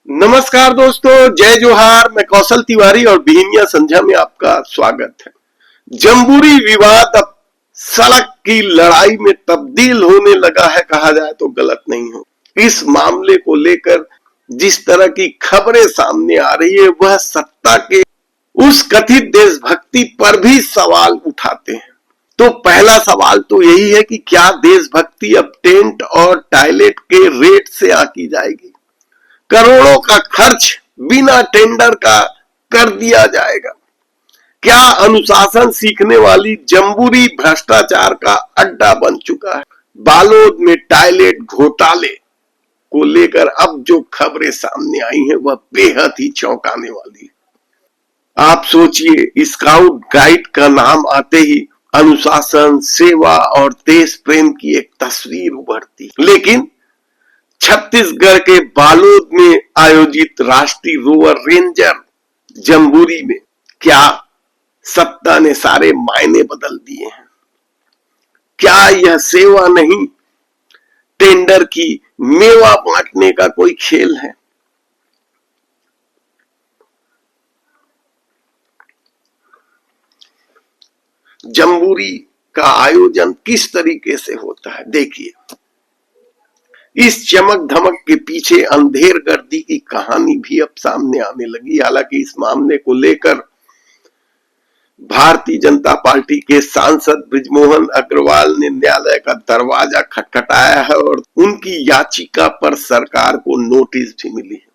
नमस्कार दोस्तों, जय जोहार। मैं कौशल तिवारी और बिहिनिया संध्या में आपका स्वागत है। जम्बूरी विवाद अब सड़क की लड़ाई में तब्दील होने लगा है, कहा जाए तो गलत नहीं हो। इस मामले को लेकर जिस तरह की खबरें सामने आ रही है, वह सत्ता के उस कथित देशभक्ति पर भी सवाल उठाते हैं। तो पहला सवाल तो यही है कि क्या देशभक्ति अब टेंट और टॉयलेट के रेट से आकी जाएगी? करोड़ों का खर्च बिना टेंडर का कर दिया जाएगा। क्या अनुशासन सीखने वाली जम्बूरी भ्रष्टाचार का अड्डा बन चुका है? बालोद में टॉयलेट घोटाले को लेकर अब जो खबरें सामने आई हैं, वह बेहद ही चौंकाने वाली है। आप सोचिए, स्काउट गाइड का नाम आते ही अनुशासन, सेवा और देश प्रेम की एक तस्वीर उभरती, लेकिन छत्तीसगढ़ के बालोद में आयोजित राष्ट्रीय रोवर रेंजर जम्बूरी में क्या सत्ता ने सारे मायने बदल दिए हैं? क्या यह सेवा नहीं, टेंडर की मेवा बांटने का कोई खेल है? जम्बूरी का आयोजन किस तरीके से होता है, देखिए। इस चमक धमक के पीछे अंधेर गर्दी की कहानी भी अब सामने आने लगी। हालांकि इस मामले को लेकर भारतीय जनता पार्टी के सांसद बृजमोहन अग्रवाल ने न्यायालय का दरवाजा खटखटाया है और उनकी याचिका पर सरकार को नोटिस भी मिली है।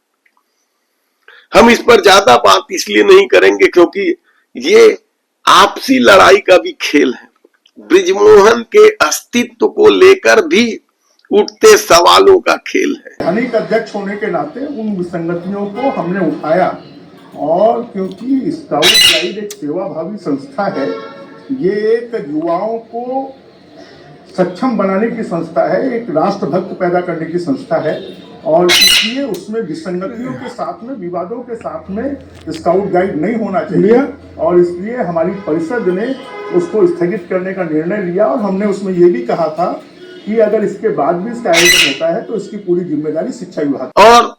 हम इस पर ज्यादा बात इसलिए नहीं करेंगे क्योंकि ये आपसी लड़ाई का भी खेल है। बृजमोहन के अस्तित्व को लेकर भी उठते सवालों का खेल है। स्थानीय अध्यक्ष होने के नाते उन विसंगतियों को हमने उठाया, और क्योंकि स्काउट गाइड एक सेवाभावी संस्था है, ये एक युवाओं को सक्षम बनाने की संस्था है, एक राष्ट्रभक्त पैदा करने की संस्था है, और इसलिए उसमें विसंगतियों के साथ में, विवादों के साथ में स्काउट गाइड नहीं होना चाहिए, और इसलिए हमारी परिषद ने उसको स्थगित करने का निर्णय लिया। और हमने उसमें ये भी कहा था कि अगर इसके बाद भी इसका आयोजन होता है तो इसकी पूरी जिम्मेदारी शिक्षा विभाग। और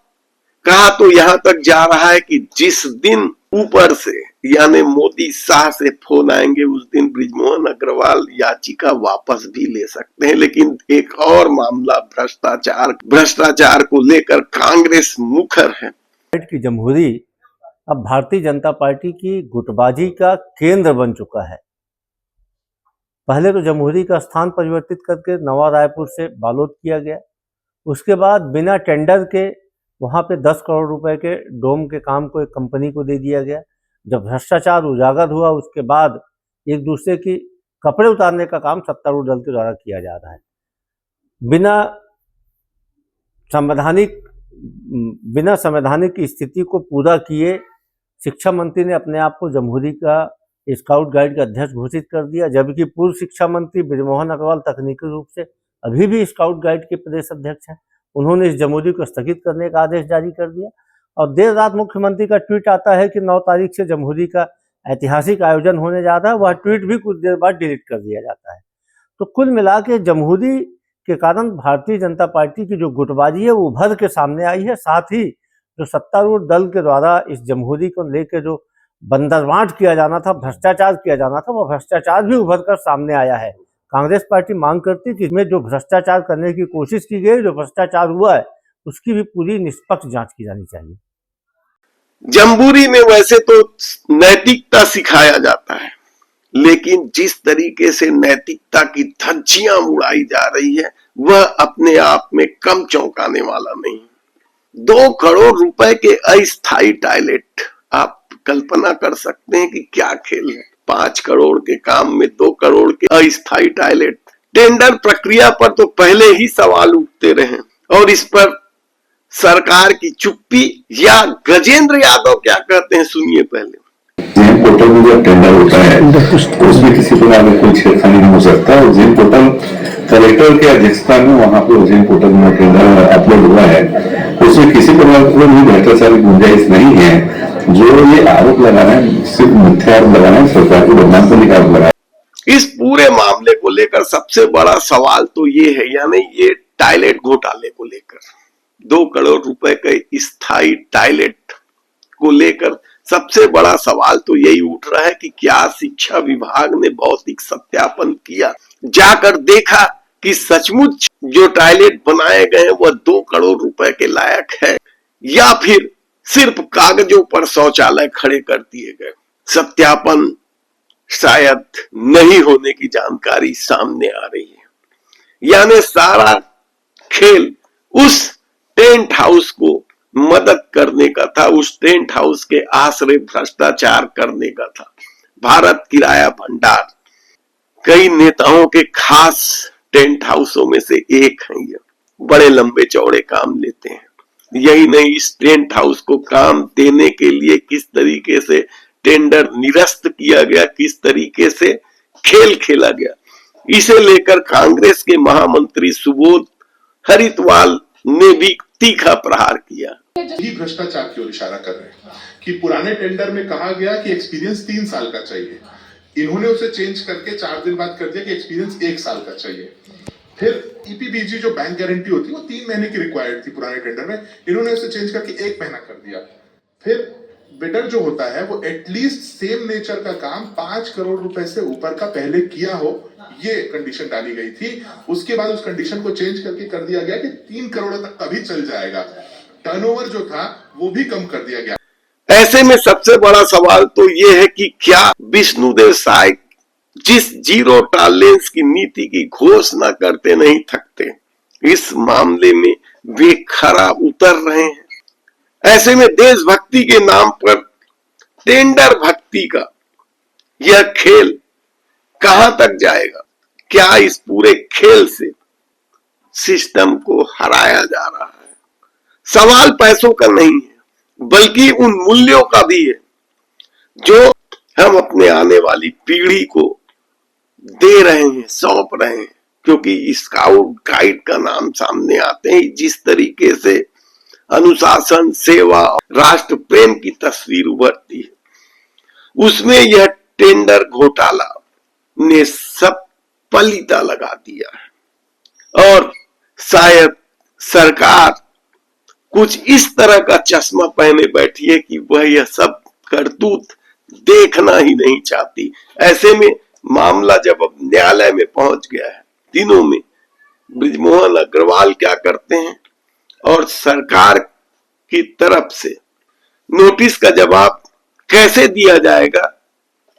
कहा तो यहां तक जा रहा है कि जिस दिन ऊपर से यानी मोदी शाह से फोन आएंगे, उस दिन बृजमोहन अग्रवाल याचिका वापस भी ले सकते हैं। लेकिन एक और मामला भ्रष्टाचार को लेकर कांग्रेस मुखर है। की जम्हूरी अब भारतीय जनता पार्टी की गुटबाजी का केंद्र बन चुका है। पहले तो जम्हूरी का स्थान परिवर्तित करके नवा रायपुर से बालोद किया गया। उसके बाद बिना टेंडर के वहाँ पे 10 करोड़ रुपए के डोम के काम को एक कंपनी को दे दिया गया। जब भ्रष्टाचार उजागर हुआ, उसके बाद एक दूसरे की कपड़े उतारने का काम सत्तारूढ़ दल के द्वारा किया जा रहा है। बिना संवैधानिक स्थिति को पूरा किए शिक्षा मंत्री ने अपने आप को जम्हूरी का स्काउट गाइड का अध्यक्ष घोषित कर दिया, जबकि पूर्व शिक्षा मंत्री बृजमोहन अग्रवाल तकनीकी रूप से अभी भी स्काउट गाइड के प्रदेश अध्यक्ष हैं। उन्होंने इस जम्हूरी को स्थगित करने का आदेश जारी कर दिया, और देर रात मुख्यमंत्री का ट्वीट आता है कि 9 तारीख से जम्हूरी का ऐतिहासिक आयोजन होने जा रहा है। वह ट्वीट भी कुछ देर बाद डिलीट कर दिया जाता है। तो कुल मिला के जम्हूरी के कारण भारतीय जनता पार्टी की जो गुटबाजी है वो उभर के सामने आई है। साथ ही जो सत्तारूढ़ दल के द्वारा इस जम्हूरी को लेकर जो बंदरवांट किया जाना था, भ्रष्टाचार किया जाना था, वो भ्रष्टाचार भी उभर कर सामने आया है। कांग्रेस पार्टी मांग करती कि इसमें जो भ्रष्टाचार करने की कोशिश की गई, जो भ्रष्टाचार हुआ है, उसकी भी पूरी निष्पक्ष जांच की जानी चाहिए। जम्बूरी में वैसे तो नैतिकता सिखाया जाता है, लेकिन जिस तरीके से नैतिकता की धज्जियां उड़ाई जा रही है, वह अपने आप में कम चौंकाने वाला नहीं। 2 करोड़ रुपए के अस्थायी टॉयलेट, आप कल्पना कर सकते हैं कि क्या खेल है। 5 करोड़ के काम में 2 करोड़ के अस्थायी टॉयलेट। टेंडर प्रक्रिया पर तो पहले ही सवाल उठते रहे, और इस पर सरकार की चुप्पी, या गजेंद्र यादव क्या कहते हैं, सुनिए पहले। जेम पोर्टल में जब टेंडर होता है उसमें किसी प्रकार में कोई छेड़खानी नहीं हो सकता। जेम पोर्टल कलेक्टर के अध्यक्षता में वहाँ पे जेम पोर्टल में टेंडर अपलोड हुआ है, उसमें किसी प्रकार की भ्रष्टाचार की गुंजाइश नहीं है। जो ये आरोप लगा रहे हैं, सिर्फ मिथ्या आरोप लगा रहे हैं, सरकार को बदनाम करने का आरोप लगा रहे हैं। इस पूरे मामले को लेकर सबसे बड़ा सवाल तो ये है, यानी ये टॉयलेट घोटाले को लेकर 2 करोड़ रुपए के स्थायी टॉयलेट को लेकर सबसे बड़ा सवाल तो यही उठ रहा है कि क्या शिक्षा विभाग ने भौतिक सत्यापन किया, जाकर देखा कि सचमुच जो टॉयलेट बनाए गए वह 2 करोड़ रुपए के लायक है या फिर सिर्फ कागजों पर शौचालय खड़े कर दिए गए। सत्यापन शायद नहीं होने की जानकारी सामने आ रही है। यानी सारा खेल उस टेंट हाउस को मदद करने का था, उस टेंट हाउस के आश्रय भ्रष्टाचार करने का था। भारत किराया भंडार कई नेताओं के खास टेंट हाउसों में से एक है। ये बड़े लंबे चौड़े काम लेते हैं। यही नहीं, इस टेंट हाउस को काम देने के लिए किस तरीके से टेंडर निरस्त किया गया, किस तरीके से खेल खेला गया, इसे लेकर कांग्रेस के महामंत्री सुबोध हरितवाल ने भी तीखा प्रहार किया। ही भ्रष्टाचार की ओर इशारा कर रहे हैं कि पुराने टेंडर में कहा गया कि एक्सपीरियंस 3 साल का चाहिए, इन्होंने उसे चेंज करके 4 दिन बाद कर दिया कि एक्सपीरियंस 1 साल का चाहिए। फिर ईपीबीजी जो बैंक गारंटी होती है वो 3 महीने की रिक्वायर्ड थी पुराने टेंडर में, इन्होंने उसे चेंज करके 1 महीना कर दिया। फिर बिडर जो होता है वो एटलीस्ट सेम नेचर का काम 5 करोड़ रुपए से ऊपर का पहले किया हो, ये कंडीशन डाली गई थी। उसके बाद उस कंडीशन को चेंज करके कर दिया गया कि 3 करोड़ तक कभी चल जाएगा। टर्नओवर जो था वो भी कम कर दिया गया। ऐसे में सबसे बड़ा सवाल तो ये है कि क्या विष्णुदेव साय जिस जीरो टॉलरेंस की नीति की घोषणा करते नहीं थकते, इस मामले में वे खरा उतर रहे हैं। ऐसे में देशभक्ति के नाम पर टेंडर भक्ति का यह खेल कहां तक जाएगा? क्या इस पूरे खेल से सिस्टम को हराया जा रहा है? सवाल पैसों का नहीं है, बल्कि उन मूल्यों का भी है जो हम अपने आने वाली पीढ़ी को दे रहे हैं, सौंप रहे हैं। क्योंकि स्काउट गाइड का नाम सामने आते ही जिस तरीके से अनुशासन, सेवा, राष्ट्र प्रेम की तस्वीर उभरती है, उसमें यह टेंडर घोटाला ने सब पलीता लगा दिया है। और शायद सरकार कुछ इस तरह का चश्मा पहने बैठी है कि वह यह सब करतूत देखना ही नहीं चाहती। ऐसे में मामला जब अब न्यायालय में पहुंच गया है, दिनों में बृजमोहन अग्रवाल क्या करते हैं और सरकार की तरफ से नोटिस का जवाब कैसे दिया जाएगा,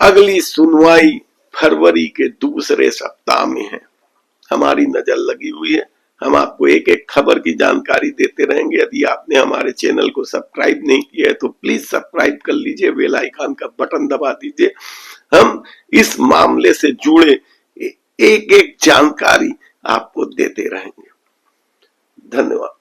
अगली सुनवाई फरवरी के दूसरे सप्ताह में है। हमारी नजर लगी हुई है, हम आपको एक एक खबर की जानकारी देते रहेंगे। यदि आपने हमारे चैनल को सब्सक्राइब नहीं किया है तो प्लीज सब्सक्राइब कर लीजिए, बेल आइकन का बटन दबा दीजिए। हम इस मामले से जुड़े एक एक जानकारी आपको देते रहेंगे। धन्यवाद।